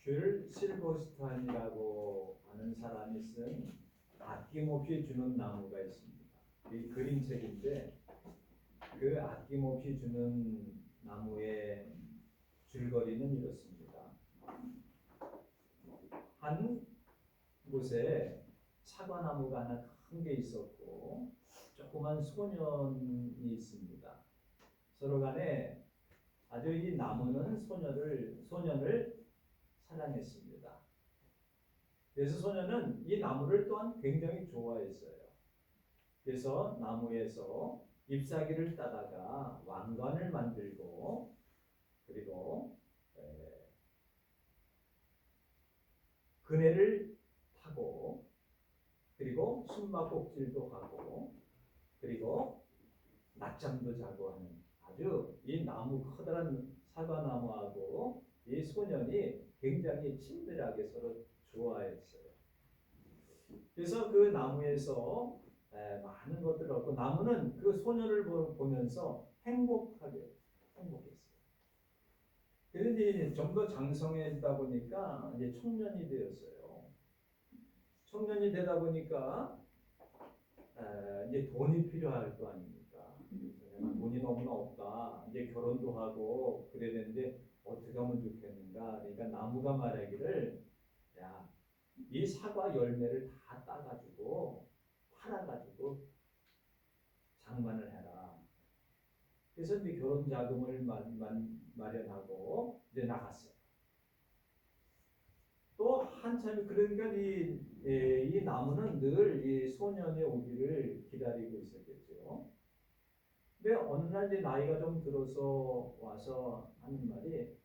귤 실버스탄이라고 하는 사람이 쓴 아낌없이 주는 나무가 있습니다. 이 그림책인데 그 아낌없이 주는 나무의 줄거리는 이렇습니다. 한 곳에 사과나무가 하나 큰 게 있었고 조그만 소년이 있습니다. 서로 간에 아주 이 나무는 소년을 사랑했습니다. 그래서 소년은 이 나무를 또한 굉장히 좋아했어요. 그래서 나무에서 잎사귀를 따다가 왕관을 만들고 그리고 그네를 타고 그리고 숨바꼭질도 하고 그리고 낮잠도 자고 하는 아주 이 나무 커다란 사과나무하고 이 소년이 굉장히 친밀하게 서로 좋아했어요. 그래서 그 나무에서 많은 것들을 얻고 나무는 그 소년을 보면서 행복했어요. 그런데 좀 더 장성해지다 보니까 이제 청년이 되었어요. 청년이 되다 보니까 이제 돈이 필요할 거 아닙니까? 내가 돈이 너무나 없다. 이제 결혼도 하고 그래야 되는데 어떻게 하면 좋겠는가? 그러니까 나무가 말하기를 야, 이 사과 열매를 다 따가지고 팔아가지고 장만을 해라. 그래서 이제 결혼 자금을 마련하고 이제 나갔어요. 또 한참 그러니까 이 나무는 늘 이 소년의 오기를 기다리고 있었겠죠. 근데 어느 날 이제 나이가 좀 들어서 와서 하는 말이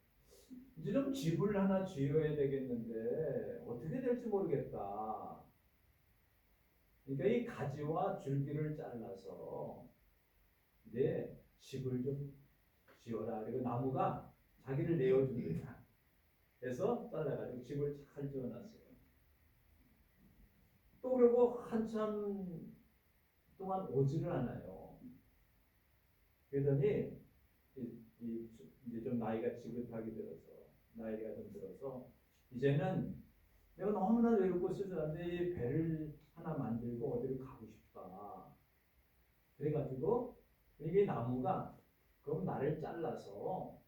이제 좀 집을 하나 지어야 되겠는데 어떻게 될지 모르겠다. 그러니까 이 가지와 줄기를 잘라서 이제 집을 좀 지어라. 그리고 나무가 자기를 내어줍니다. 그래서 잘라가지고 집을 잘 지어놨어요. 또 그리고 한참 동안 오지를 않아요. 그러더니 이제 좀 나이가 지긋하게 들어서 이제는 내가 너무나 외롭고 쓰러졌는데 이 배를 하나 만들고 어디를 가고 싶다. 그래가지고 이 나무가 그럼 나를 잘라서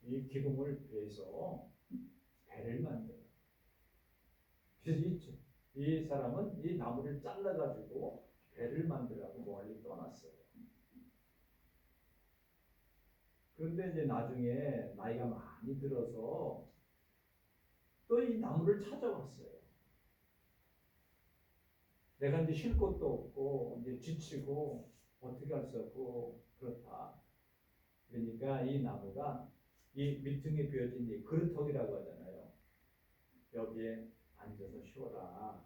이 기둥을 베서 배를 만들어. 그래서 이 사람은 이 나무를 잘라가지고 배를 만들라고 멀리 떠났어요. 그런데 이제 나중에 나이가 많이 들어서 또 이 나무를 찾아왔어요. 내가 이제 쉴 곳도 없고 이제 지치고 어떻게 할 수 없고 그렇다. 그러니까 이 나무가 이 밑둥이 베어진 이 그루터기라고 하잖아요. 여기에 앉아서 쉬어라.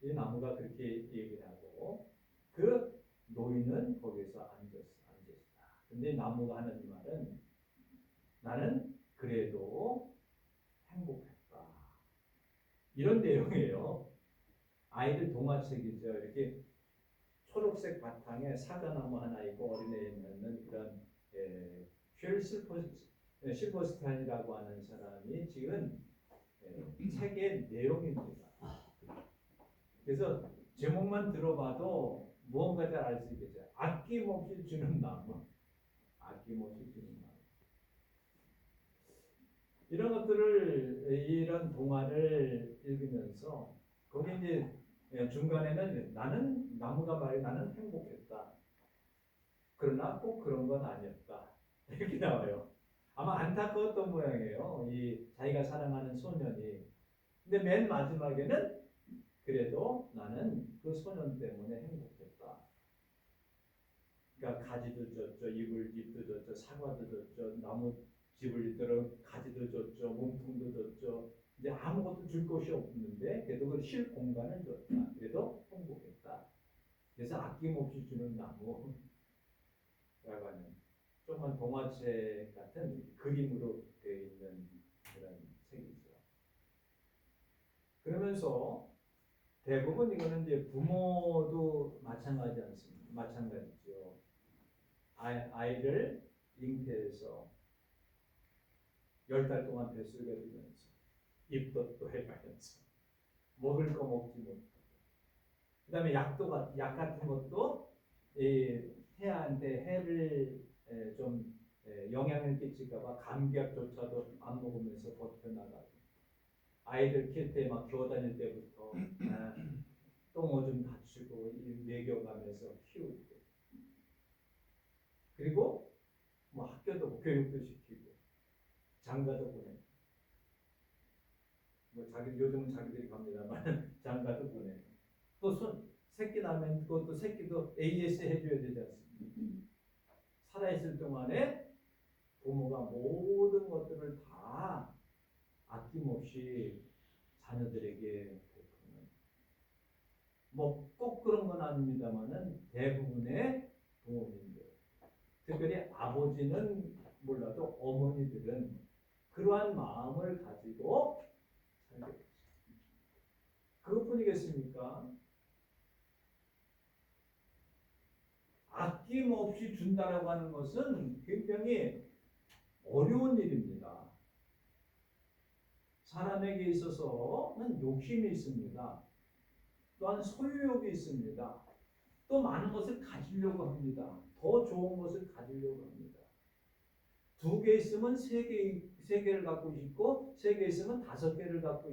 이 나무가 그렇게 얘기를 하고 그 노인은 거기서 앉았다. 근데 나무가 하는 말은 나는 그래도 행복했다. 이런 내용이에요. 아이들 동화책이죠. 이렇게 초록색 바탕에 사과나무 하나 있고 어린애 있는 그런 쉘 실버스탄이라고 하는 사람이 지은 책의 내용입니다. 그래서 제목만 들어봐도 무언가 잘 알 수 있겠죠. 아낌없이 주는 나무. 아낌없이 주는 나무. 이런 것들을 이런 동화를 읽으면서 거기 이제 중간에는 나는 나무가 말해 나는 행복했다. 그러나 꼭 그런 건 아니었다. 이렇게 나와요. 아마 안타까웠던 모양이에요. 이 자기가 사랑하는 소년이. 근데 맨 마지막에는 그래도 나는 그 소년 때문에 행복했다. 그러니까 가지도 줬죠, 잎도 줬죠, 사과도 줬죠, 나무 집을 이끌어 가지도 줬죠, 몸통도 줬죠. 이제 아무것도 줄 것이 없는데 그래도 그 쉴 공간을 줬다. 그래도 행복했다. 그래서 아낌없이 주는 나무라고 하는 조그만 동화책 같은 그림으로 되어 있는 그런 책이죠. 그러면서 대부분 이거는 이제 부모도 마찬가지죠. 아이를 잉태해서 10달 동안 뱃속에 두면서 입덧도 해가면서 먹을 거 먹지 못하고, 그다음에 약 같은 것도 이 태아한테 해를 좀 영향을 끼칠까봐 감기약조차도 안 먹으면서 버텨나가고, 아이들 킬 때 막 겨다닐 때부터 똥 오줌 다치고 먹여가면서 키우고, 그리고 뭐 학교도 교육도 시키고 장가도 보내고, 뭐 요즘은 자기들이 갑니다만 장가도 보내고, 또 새끼 나면 그것도 새끼도 AS 해줘야 되지 않습니까? 살아있을 동안에 부모가 모든 것들을 다 아낌없이 자녀들에게 베푸는, 뭐 꼭 그런 건 아닙니다만은 대부분의 부모님들, 특별히 아버지는 몰라도 어머니들은 그러한 마음을 가지고 살게 되죠. 그것뿐이겠습니까? 아낌없이 준다라고 하는 것은 굉장히 어려운 일입니다. 사람에게 있어서는 욕심이 있습니다. 또한 소유욕이 있습니다. 또 많은 것을 가지려고 합니다. 더 좋은 것을 가지려고 합니다. 2개 있으면 3개를 갖고 싶고, 3개 있으면 5개를 갖고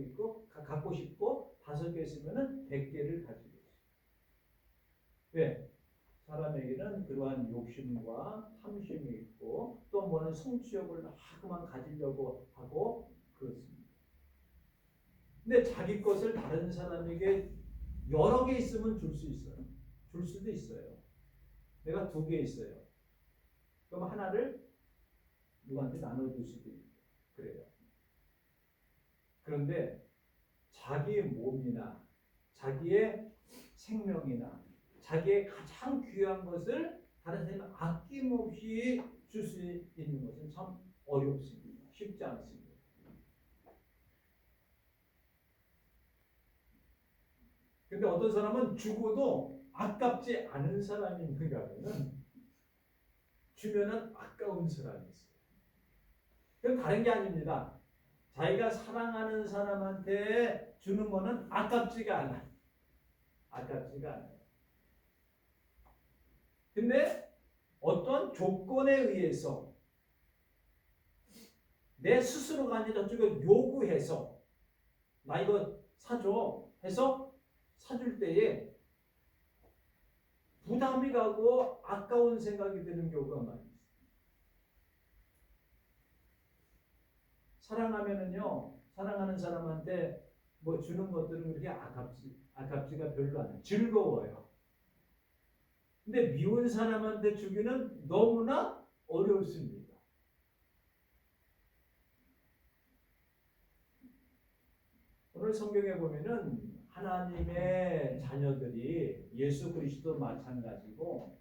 싶고, 5개 있으면 100개를 가지고 있습니다. 왜? 사람에게는 그러한 욕심과 탐심이 있고, 또 뭐는 성취욕을 하고만 가지려고 하고 그렇습니다. 근데 자기 것을 다른 사람에게 여러 개 있으면 줄 수 있어요. 줄 수도 있어요. 내가 2개 있어요. 그럼 하나를 누구한테 나눠줄 수도 있고 그래요. 그런데 자기의 몸이나 자기의 생명이나 자기의 가장 귀한 것을 다른 사람이 아낌없이 줄 수 있는 것은 참 어렵습니다. 쉽지 않습니다. 근데 어떤 사람은 죽어도 아깝지 않은 사람이 있는가 하면 주면은 아까운 사람이 있어요. 그건 다른 게 아닙니다. 자기가 사랑하는 사람한테 주는 거는 아깝지가 않아요. 아깝지가 않아요. 근데 어떤 조건에 의해서 내 스스로가 아니라 저쪽에 요구해서 나 이거 사줘 해서 사줄 때에 부담이 가고 아까운 생각이 드는 경우가 많이 있어요. 사랑하면은요, 사랑하는 사람한테 뭐 주는 것들은 그렇게 아깝지가 별로 않아요. 즐거워요. 근데 미운 사람한테 주기는 너무나 어렵습니다. 오늘 성경에 보면은 하나님의 자녀들이 예수 그리스도 마찬가지고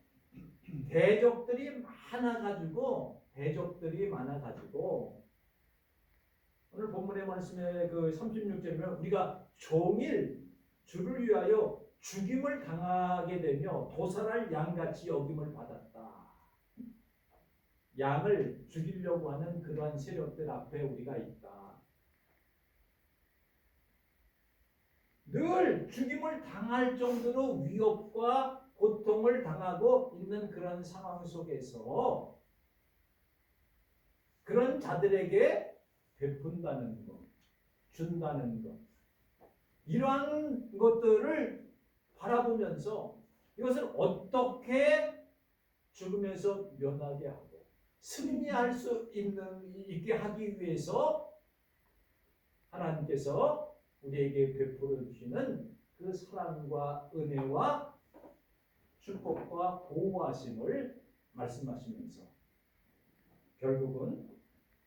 대적들이 많아가지고 오늘 본문의 말씀에 그 36절이면 우리가 종일 주를 위하여 죽임을 당하게 되며 도살할 양같이 여김을 받았다. 양을 죽이려고 하는 그러한 세력들 앞에 우리가 있다. 늘 죽임을 당할 정도로 위협과 고통을 당하고 있는 그런 상황 속에서 그런 자들에게 베푼다는 것, 준다는 것, 이러한 것들을 바라보면서 이것을 어떻게 죽음에서 면하게 하고 승리할 수 있게 하기 위해서 하나님께서 우리에게 베풀어 주시는 그 사랑과 은혜와 축복과 보호하심을 말씀하시면서 결국은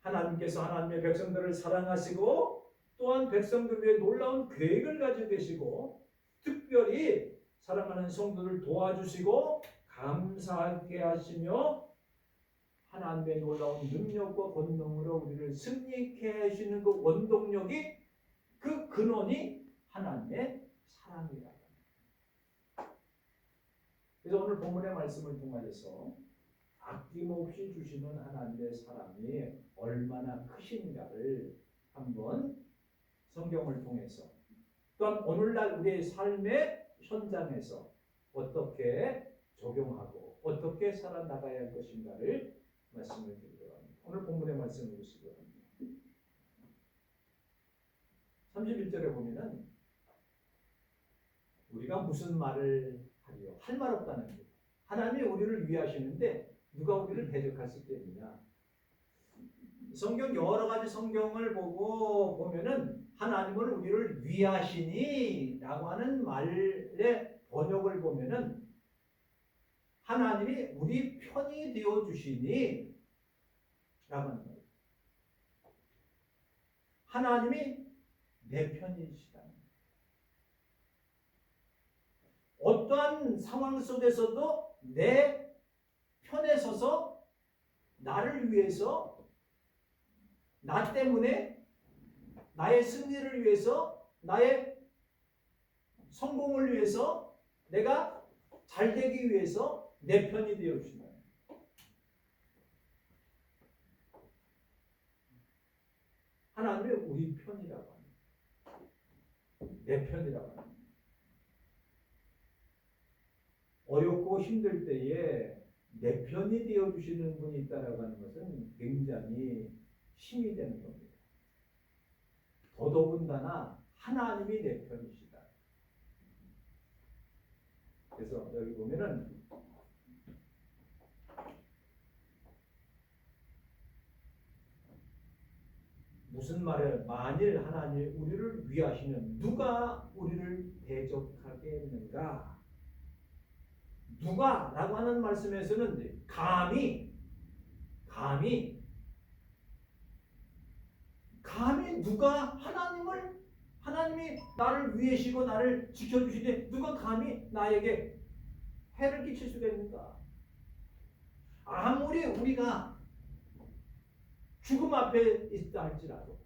하나님께서 하나님의 백성들을 사랑하시고 또한 백성들 위해 놀라운 계획을 가지고 계시고 특별히 사랑하는 성도를 도와주시고 감사하게 하시며 하나님의 놀라운 능력과 권능으로 우리를 승리케 하시는 그 원동력이 그 근원이 하나님의 사랑이다. 그래서 오늘 본문의 말씀을 통하여서 아낌없이 주시는 하나님의 사랑이 얼마나 크신가를 한번 성경을 통해서 또한 오늘날 우리의 삶의 현장에서 어떻게 적용하고 어떻게 살아나가야 할 것인가를 말씀을 드리려고 합니다. 오늘 본문의 말씀을 보시기 바랍니다. 31절에 보면은 우리가 무슨 말을 하리요? 할 말 없다는 거예요. 하나님이 우리를 위하시는데 누가 우리를 대적할 수 있겠느냐? 성경 여러 가지 성경을 보면은 하나님은 우리를 위하시니라고 하는 말의 번역을 보면은 하나님이 우리 편이 되어 주시니라고 하는 거예요. 하나님이 내 편이시다. 어떠한 상황 속에서도 내 편에 서서 나를 위해서 나 때문에 나의 승리를 위해서 나의 성공을 위해서 내가 잘 되기 위해서 내 편이 되어 주신다. 하나님이 우리 편이라고 합니다. 내 편이라고 합니다. 어렵고 힘들 때에 내 편이 되어 주시는 분이 있다라고 하는 것은 굉장히 힘이 되는 겁니다. 더더군다나 하나님이 내 편이시다. 그래서 여기 보면은 무슨 말을 만일 하나님이 우리를 위하시면 누가 우리를 대적하겠는가? 누가? 라고 하는 말씀에서는 감히 누가 하나님이 나를 위하시고 나를 지켜주시되 누가 감히 나에게 해를 끼칠 수가 있는가? 아무리 우리가 죽음 앞에 있다 할지라도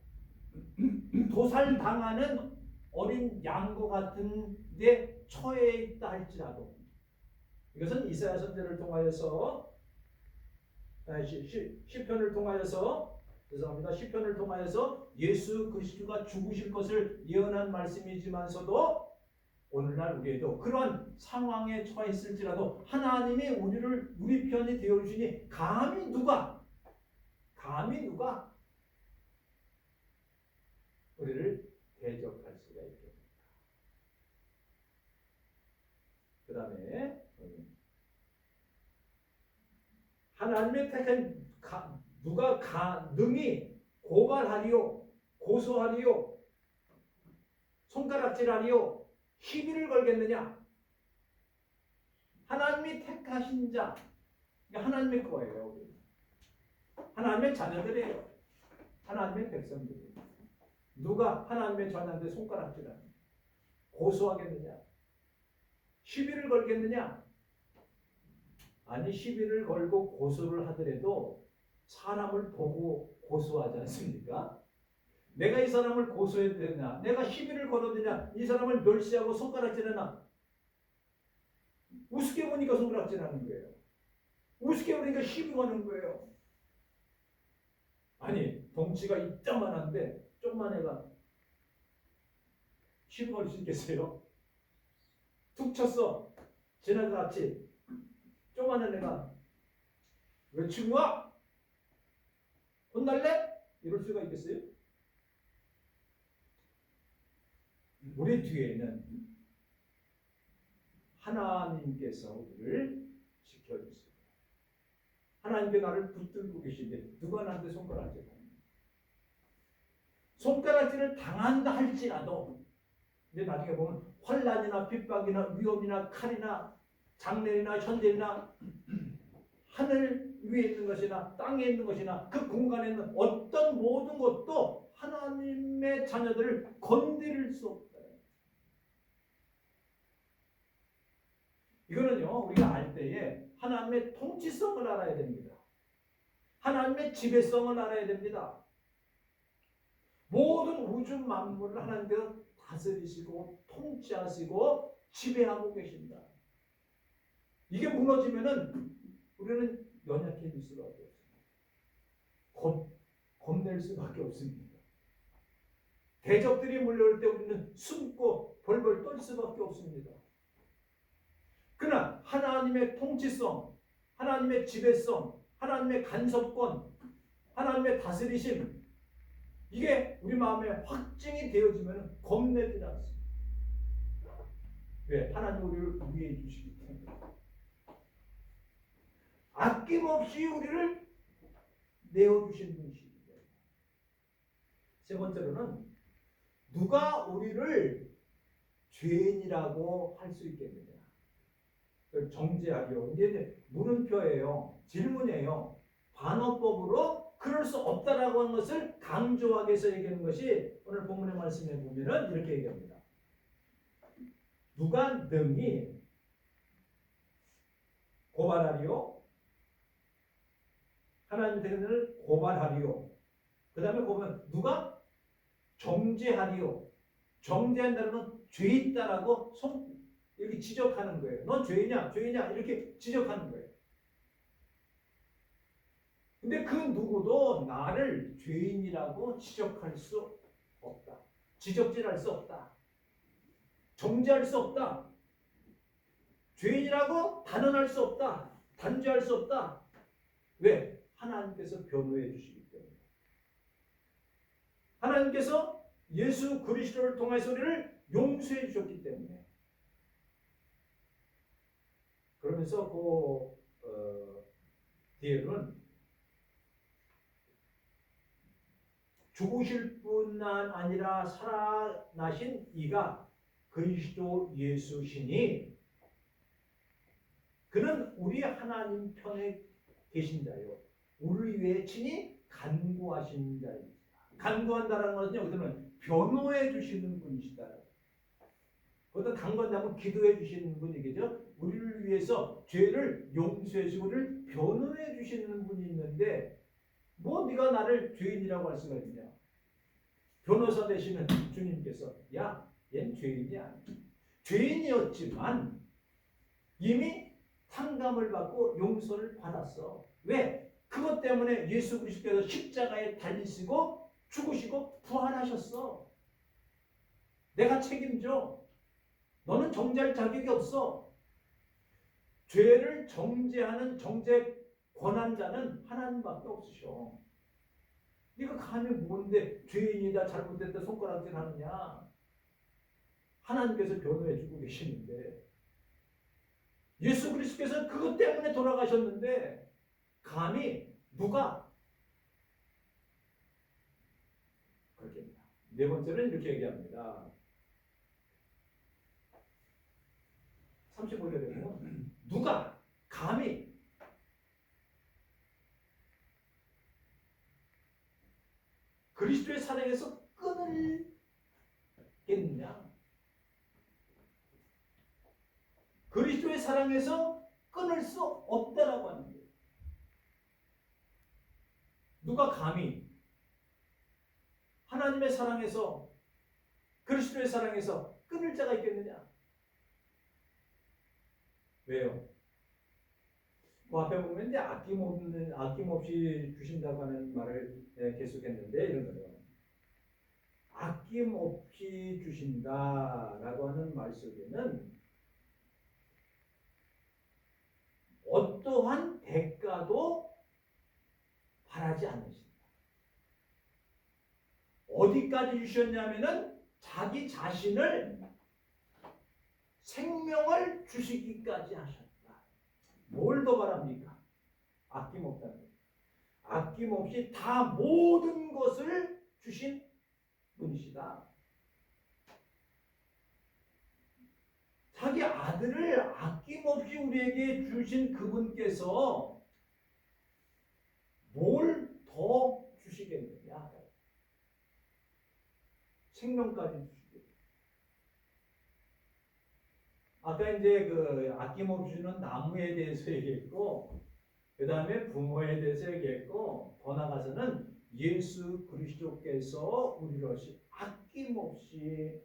도살당하는 어린 양과 같은 데 처해 있다 할지라도 이것은 이사야 선지자를 통하여서 시편을 통하여서 죄송합니다. 시편을 통하여서 예수 그리스도가 죽으실 것을 예언한 말씀이지만서도 오늘날 우리에도 그러한 상황에 처했을지라도 하나님이 우리 편이 되어 주시니 감히 누가 우리를 대적할 수가 있겠습니까? 그 다음에 하나님의 택한 누가 능히 고발하리요 고소하리요 손가락질하리요 시비를 걸겠느냐? 하나님이 택하신 자 하나님의 거예요. 하나님의 자녀들이에요. 하나님의 백성들이에요. 누가 하나님의 자녀한테 손가락질하느냐? 고소하겠느냐? 시비를 걸겠느냐? 아니 시비를 걸고 고소를 하더라도 사람을 보고 고소하지 않습니까? 내가 이 사람을 고소해야 되냐? 내가 시비를 걸어야 되냐? 이 사람을 멸시하고 손가락질하나? 우습게 보니까 손가락질하는 거예요. 우습게 보니까 시비 거는 거예요. 아니 덩치가 이따만한데 조그만 애가 시비 걸 수 있겠어요? 툭 쳤어. 지나갔지. 조그만 애가 왜 치고 와? 혼날래? 이럴 수가 있겠어요? 우리 뒤에는 하나님께서 우리를 지켜주세요. 하나님께 나를 붙들고 계신데 누가 나한테 손가락질 합니까? 손가락질을 당한다 할지라도 이제 나중에 보면 환난이나 핍박이나 위험이나 칼이나 장례나 현재나 하늘 위에 있는 것이나 땅에 있는 것이나 그 공간에 있는 어떤 모든 것도 하나님의 자녀들을 건드릴 수 없다. 이거는요 우리가 알 때에 하나님의 통치성을 알아야 됩니다. 하나님의 지배성을 알아야 됩니다. 모든 우주 만물을 하나님께서 다스리시고 통치하시고 지배하고 계신다. 이게 무너지면은 우리는 연약해질 수밖에 없습니다. 겁낼 수밖에 없습니다. 대적들이 몰려올 때 우리는 숨고 벌벌 떨 수밖에 없습니다. 그러나 하나님의 통치성, 하나님의 지배성, 하나님의 간섭권, 하나님의 다스리심, 이게 우리 마음에 확증이 되어지면 겁내지 않습니다. 왜? 하나님 우리를 위해 주시기 때문에. 아낌없이 우리를 내어주신 분이시기 때문에. 세 번째로는 누가 우리를 죄인이라고 할 수 있겠느냐. 정죄하려. 이제 물음표예요. 질문이에요. 반어법으로 그럴 수 없다라고 하는 것을 강조하기 위해서 얘기하는 것이 오늘 본문의 말씀에 보면은 이렇게 얘기합니다. 누가 능히 고발하리요? 하나님의 대견을 고발하리요? 그 다음에 보면 누가 정죄하리요? 정죄한다는 건 죄 있다라고 이렇게 지적하는 거예요. 넌 죄이냐? 죄이냐? 이렇게 지적하는 거예요. 근데 그 누구도 나를 죄인이라고 지적할 수 없다. 지적질할 수 없다. 정죄할 수 없다. 죄인이라고 단언할 수 없다. 단죄할 수 없다. 왜? 하나님께서 변호해 주시기 때문에. 하나님께서 예수 그리스도를 통해서 우리를 용서해 주셨기 때문에. 그러면서 뒤에는 죽으실 뿐만 아니라 살아나신 이가 그리스도 예수시니 그는 우리 하나님 편에 계신 자요. 우리 위해 친히 간구하신 자입니다. 간구한다는 것은요, 그들은 변호해 주시는 분이시다. 그것도 간구한다면 기도해 주시는 분이겠죠. 우리를 위해서 죄를 용서해 주시고 우리를 변호해 주시는 분이 있는데 뭐 네가 나를 죄인이라고 할 수가 있냐. 변호사 되시는 주님께서 야, 얜 죄인이 아니야. 죄인이었지만 이미 탕감을 받고 용서를 받았어. 왜? 그것 때문에 예수 그리스도께서 십자가에 달리시고 죽으시고 부활하셨어. 내가 책임져. 너는 정죄할 자격이 없어. 죄를 정죄하는 정죄 권한자는 하나님밖에 없으셔. 네가 감히 뭔데 죄인이다 잘못됐다 손가락질 하느냐. 하나님께서 변호해 주고 계시는데 예수 그리스도께서 그것 때문에 돌아가셨는데 감히 누가 그렇게 합니다. 네 번째는 이렇게 얘기합니다. 35절에 보면 누가 감히 그리스도의 사랑에서 끊을겠느냐? 그리스도의 사랑에서 끊을 수 없다라고 하는 거예요. 누가 감히 하나님의 사랑에서 그리스도의 사랑에서 끊을 자가 있겠느냐? 왜요? 그 앞에 보면 이제 아낌없이 주신다고 하는 말을 계속했는데 이런 거예요. 아낌없이 주신다라고 하는 말 속에는 어떠한 대가도 바라지 않으신다. 어디까지 주셨냐면은 자기 자신을 생명을 주시기까지 하셨다. 뭘 더 바랍니까? 아낌없다는 거예요. 아낌없이 다 모든 것을 주신 분이시다. 자기 아들을 아낌없이 우리에게 주신 그분께서 뭘 더 주시겠느냐? 생명까지 주시겠다. 아까 이제 그 아낌없이 주는 나무에 대해서 얘기했고, 그 다음에 부모에 대해서 얘기했고, 더 나가서는 예수 그리스도께서 우리를 아낌없이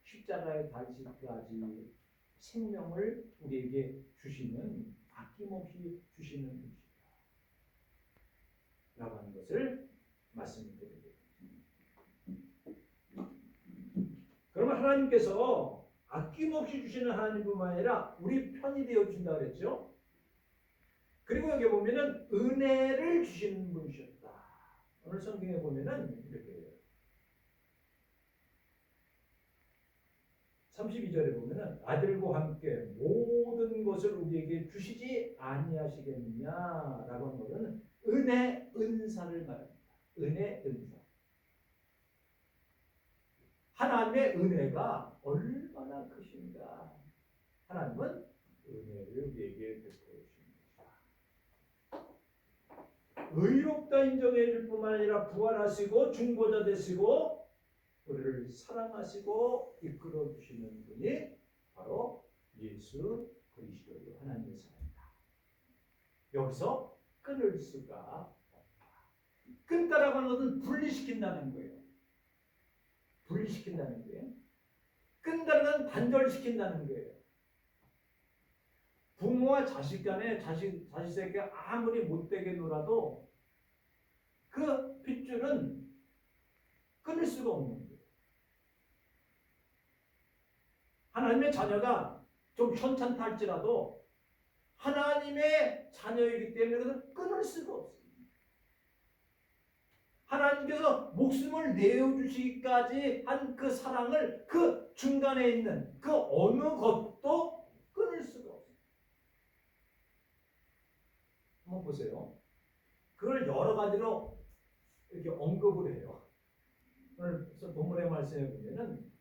십자가에 달리시기까지 생명을 우리에게 주시는, 아낌없이 주시는 분이시다. 하는 것을 말씀드립니다. 그러면 하나님께서 아낌없이 주시는 하나님뿐만 아니라 우리 편이 되어 주신다 그랬죠. 그리고 여기 보면은 은혜를 주시는 분이셨다. 오늘 성경에 보면은 이렇게 32절에 보면은 아들과 함께 모든 것을 우리에게 주시지 아니하시겠느냐라고 하는 것은 은혜 은사를 말합니다. 은혜 은사. 하나님의 은혜가 얼마나 크신가. 하나님은 은혜를 우리에게 베풀어 주십니다. 의롭다 인정해 줄 뿐만 아니라 부활하시고 중보자 되시고 우리를 사랑하시고 이끌어 주시는 분이 바로 예수 그리스도요 하나님의 사랑이다. 여기서 끊을 수가 없다. 끊다라고 하는 것은 분리시킨다는 거예요. 분리시킨다는 거예요. 끊다는 건 단절시킨다는 거예요. 부모와 자식 간에 자식에게 아무리 못되게 놀아도 그 핏줄은 끊을 수가 없는 거예요. 하나님의 자녀가 좀 현찮다 할지라도 하나님의 자녀이기 때문에 그것을 끊을 수가 없습니다. 하나님께서 목숨을 내어주시기까지 한 그 사랑을 그 중간에 있는 그 어느 것도 끊을 수가 없습니다. 한번 보세요. 그걸 여러 가지로 이렇게 언급을 해요. 오늘 본문의 말씀에 보면은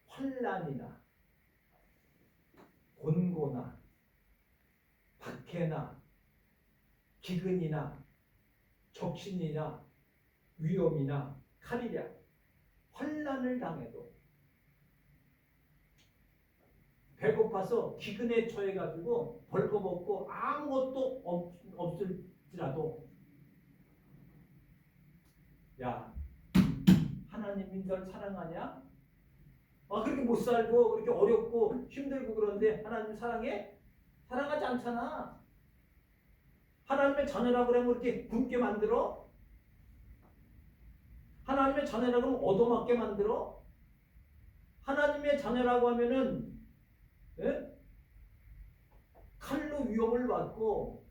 환난이나 곤고나 박해나 기근이나 적신이나 위험이나 칼이랴 환난을 당해도 배고파서 기근에 처해가지고 벌거벗고 아무것도 없을지라도 야 하나님이 널 사랑하냐? 그렇게 못 살고 그렇게 어렵고 힘들고 그런데 하나님 사랑해? 사랑하지 않잖아. 하나님의 자녀라고 그러면 그렇게 굶게 만들어? 하나님의 자녀라고 하면 얻어맞게 만들어? 하나님의 자녀라고 하면은 칼로 위협을 받고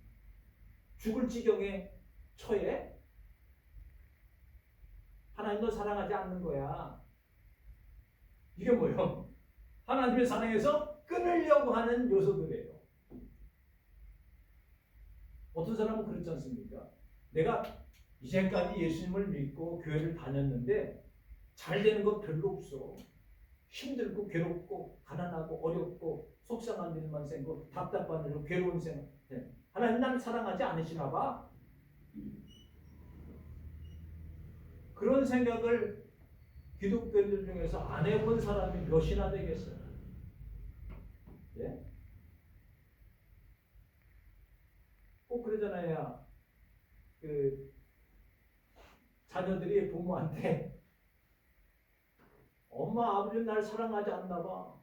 죽을 지경에 처해? 하나님 너 사랑하지 않는 거야. 이게 뭐예요? 하나님의 사랑에서 끊으려고 하는 요소들이에요. 어떤 사람은 그렇지 않습니까? 내가 이제까지 예수님을 믿고 교회를 다녔는데 잘 되는 거 별로 없어. 힘들고 괴롭고 가난하고 어렵고 속상한 일만 생기고 답답한 일로 괴로운 생각. 하나님 나를 사랑하지 않으시나 봐. 그런 생각을 기독교인들 중에서 안 해본 사람이 몇이나 되겠어요? 예? 꼭 그러잖아요. 그 자녀들이 부모한테 엄마 아버지는 날 사랑하지 않나 봐.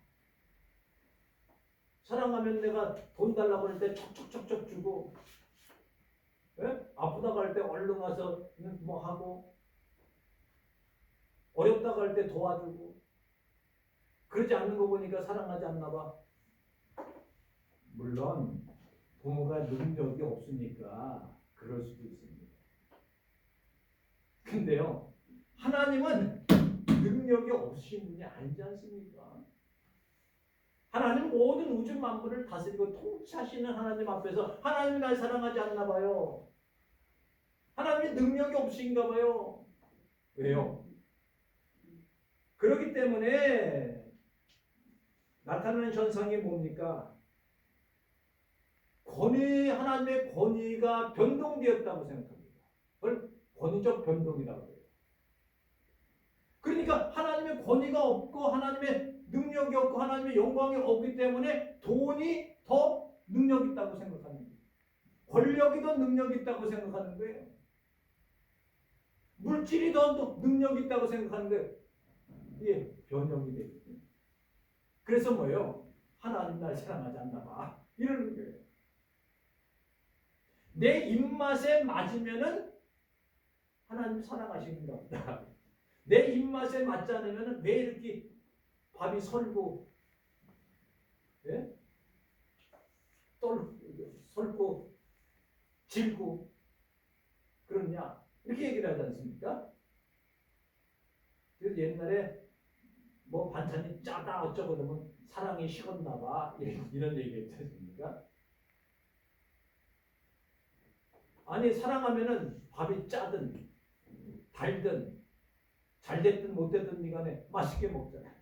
사랑하면 내가 돈 달라고 할 때 척척척척 주고, 예? 아프다고 할 때 얼른 가서 뭐 하고, 어렵다고 할 때 도와주고, 그러지 않는 거 보니까 사랑하지 않나 봐. 물론 부모가 능력이 없으니까 그럴 수도 있습니다. 근데요, 하나님은 능력이 없으신 분이 아니지 않습니까? 하나님 모든 우주 만물을 다스리고 통치하시는 하나님 앞에서 하나님이 날 사랑하지 않나 봐요. 하나님이 능력이 없으신가 봐요. 왜요? 그렇기 때문에 나타나는 현상이 뭡니까? 하나님의 권위가 변동되었다고 생각합니다. 그걸 권위적 변동이라고 해요. 그러니까 하나님의 권위가 없고 하나님의 능력이 없고 하나님의 영광이 없기 때문에 돈이 더 능력 있다고 생각하는 거예요. 권력이 더 능력 있다고 생각하는 거예요. 물질이 더 능력 있다고 생각하는 거예요. 이게 변형이 되거든요. 그래서 뭐예요? 하나님 날 사랑하지 않나 봐. 이러는 거예요. 내 입맛에 맞으면은 하나님 사랑하시는가 보다. 내 입맛에 맞지 않으면은 왜 이렇게 밥이 설고, 예? 설고, 질고, 그러냐? 이렇게 얘기를 하지 않습니까? 그래서 옛날에 뭐 반찬이 짜다 어쩌고 그러면 사랑이 식었나 봐. 이런 얘기 했지 않습니까? 아니, 사랑하면은 밥이 짜든, 달든, 잘 됐든 못 됐든 간에 맛있게 먹잖아요.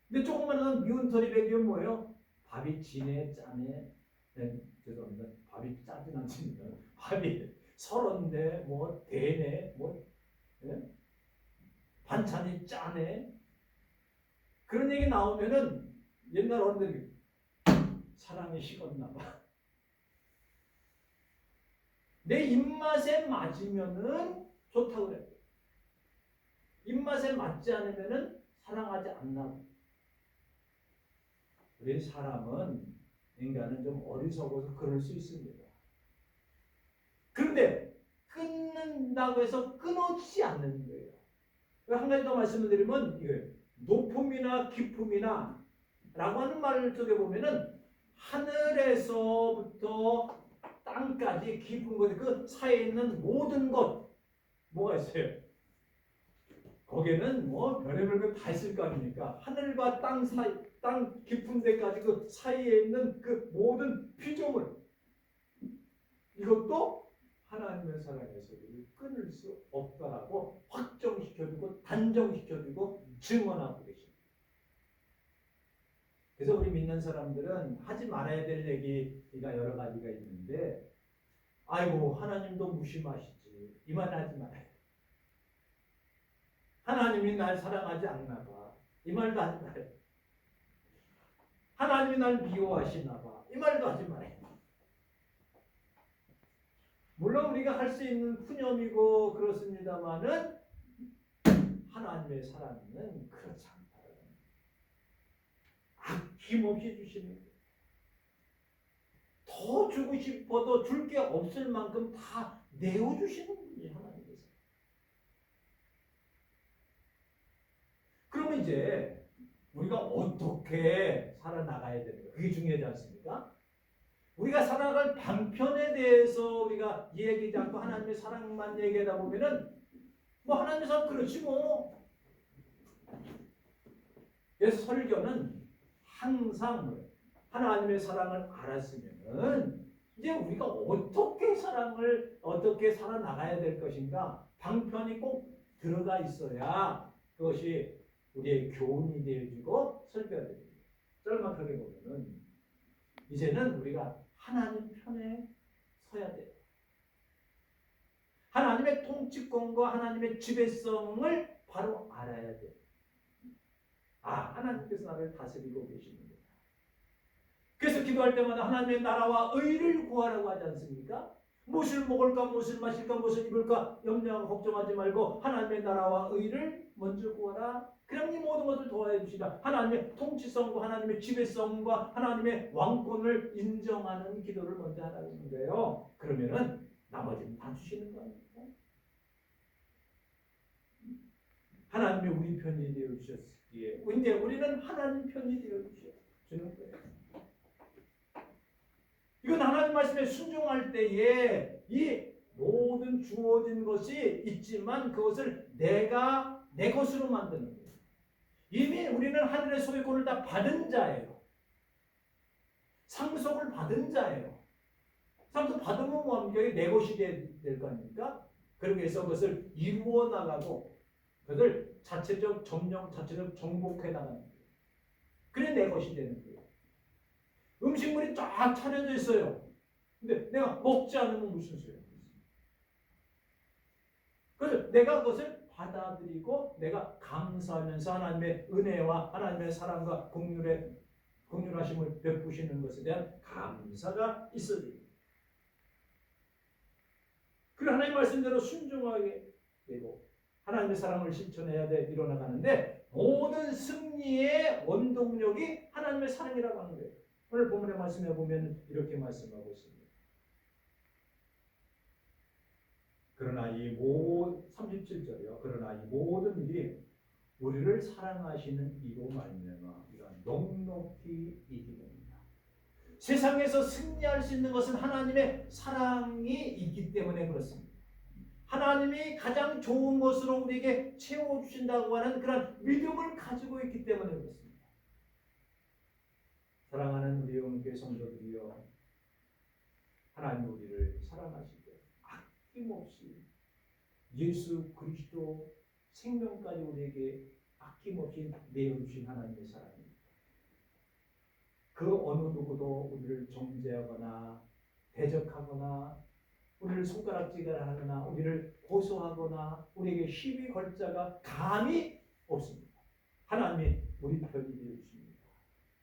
근데 조금만 미운 털이 배기면 뭐예요? 밥이 진해, 짜네. 네, 죄송합니다. 밥이 짜진 않습니다. 밥이 설었네, 뭐, 대네, 뭐, 예? 반찬이 짜네. 그런 얘기 나오면은 옛날 어른들이 사랑이 식었나 봐. 내 입맛에 맞으면은 좋다고 그래요. 입맛에 맞지 않으면은 사랑하지 않나. 우리 사람은, 인간은 좀 어리석어서 그럴 수 있습니다. 그런데 끊는다고 해서 끊어지지 않는 거예요. 한 가지 더 말씀을 드리면 이거예요. 높음이나 깊음이나 라고 하는 말 속에 보면은 하늘에서부터 땅까지 깊은 곳, 그 사이에 있는 모든 것, 뭐가 있어요? 거기에는 뭐 별의별 것 다 있을 거 아닙니까? 하늘과 땅 사이, 땅 깊은 데까지 그 사이에 있는 그 모든 피조물, 이것도 하나님의 사랑에서 우리를 끊을 수 없다라고 확정시켜주고 단정시켜주고 증언하고 계십니다. 그래서 우리 믿는 사람들은 하지 말아야 될 얘기가 여러 가지가 있는데, 아이고 하나님도 무심하시지, 이 말 하지 말아요. 하나님이 날 사랑하지 않나 봐, 이 말도 하지 말아요. 하나님이 날 미워하시나 봐, 이 말도 하지 말아요. 물론 우리가 할 수 있는 푸념이고 그렇습니다만은 하나님의 사랑은 그렇지 않다. 아낌없이 주시는 거예요. 더 주고 싶어도 줄 게 없을 만큼 다 내어주시는 분이 하나님이세요. 그러면 이제 우리가 어떻게 살아나가야 되는 거예요? 그게 중요하지 않습니까? 우리가 살아갈 방편에 대해서 우리가 얘기하지 않고 하나님의 사랑만 얘기하다 보면은 뭐 하나님의 사랑 그렇지 뭐. 그래서 설교는 항상 하나님의 사랑을 알았으면은 이제 우리가 어떻게 살아나가야 될 것인가 방편이 꼭 들어가 있어야 그것이 우리의 교훈이 되어지고 설교가 됩니다. 짤막하게 보면은 이제는 우리가 하나님 편에 서야 돼요. 하나님의 통치권과 하나님의 지배성을 바로 알아야 돼요. 하나님께서 나를 다스리고 계십니다. 그래서 기도할 때마다 하나님의 나라와 의를 구하라고 하지 않습니까? 무엇을 먹을까, 무엇을 마실까, 무엇을 입을까 염려하고 걱정하지 말고 하나님의 나라와 의를 먼저 구하라. 그럼 이 모든 것을 도와해 주시다. 하나님의 통치성과 하나님의 지배성과 하나님의 왕권을 인정하는 기도를 먼저 하라는 거예요. 그러면은 나머지는 다 주시는 거 아닙니까? 하나님이 우리 편이 되어 주셨기에 이제 우리는 하나님 편이 되어 주시는 거예요. 이건 하나님 말씀에 순종할 때에 이 모든 주어진 것이 있지만 그것을 내가 내 것으로 만드는 거예요. 이미 우리는 하늘의 소유권을 다 받은 자예요. 상속을 받은 자예요. 상속 받으면 뭐합니까? 내 것이 될 거 아닙니까? 그렇게 해서 그것을 이루어 나가고 그것을 자체적 점령, 자체적 정복해 나가는 거예요. 그래 내 것이 되는 거예요. 음식물이 쫙 차려져 있어요. 근데 내가 먹지 않으면 무슨 소용이 있어요? 그래서 내가 그것을 받아들이고 내가 감사하면서 하나님의 은혜와 하나님의 사랑과 긍휼하심을 베푸시는 것에 대한 감사가 있어야 됩니다. 그리고 하나님 말씀대로 순종하게 되고 하나님의 사랑을 실천해야 돼 일어나가는데 모든 승리의 원동력이 하나님의 사랑이라고 하는 거예요. 오늘 본문의 말씀에 보면 이렇게 말씀하고 있습니다. 그러나 37절이요. 그러나 이 모든 일이 우리를 사랑하시는 이로 말미암아 이런 넉넉히 이기느니라. 세상에서 승리할 수 있는 것은 하나님의 사랑이 있기 때문에 그렇습니다. 하나님이 가장 좋은 것으로 우리에게 채워주신다고 하는 그런 믿음을 가지고 있기 때문에 그렇습니다. 사랑하는 우리 영계 성도들이여, 하나님 우리를 사랑하시고 아낌없이 예수 그리스도 생명까지 우리에게 아낌없이 내어주신 하나님의 사랑입니다. 그 어느 누구도 우리를 정죄하거나 대적하거나 우리를 손가락질하거나 우리를 고소하거나 우리에게 시비 걸 자가 감히 없습니다. 하나님이 우리 편이 되어주십니다.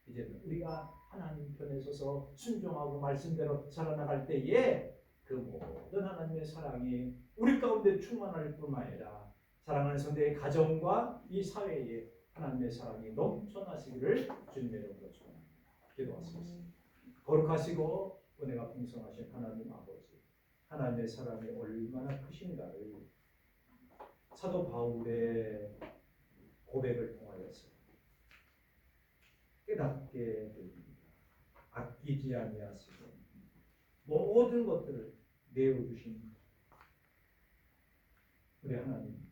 이제는 우리가 하나님 편에 서서 순종하고 말씀대로 살아나갈 때에 그 모든 하나님의 사랑이 우리 가운데 충만할 뿐만 아니라 사랑하는 성도의 가정과 이 사회에 하나님의 사랑이 넘쳐나시기를 주님의 이름으로 축원합니다. 기도하시겠습니다. 거룩하시고 은혜가 풍성하신 하나님 아버지, 하나님의 사랑이 얼마나 크신가를 사도 바울의 고백을 통하여서 깨닫게 됩니다. 아끼지 아니하시고 모든 것들을 내어주신 우리 하나님,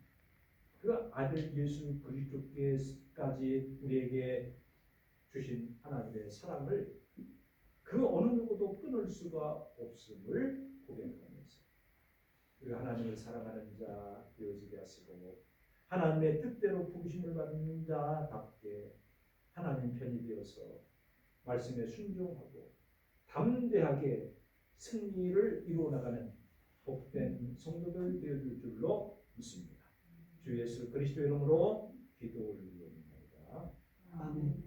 그 아들 예수 그리스도께까지 우리에게 주신 하나님의 사랑을 그 어느 누구도 끊을 수가 없음을 고백하면서 우리 하나님을 사랑하는 자 되어지게 하시고 하나님의 뜻대로 부르심을 받는 자답게 하나님 편이 되어서 말씀에 순종하고 담대하게 승리를 이루어나가는 복된 성도들 되어줄 줄로 믿습니다. 주 예수 그리스도 이름으로 기도 올리옵나이다. 아멘.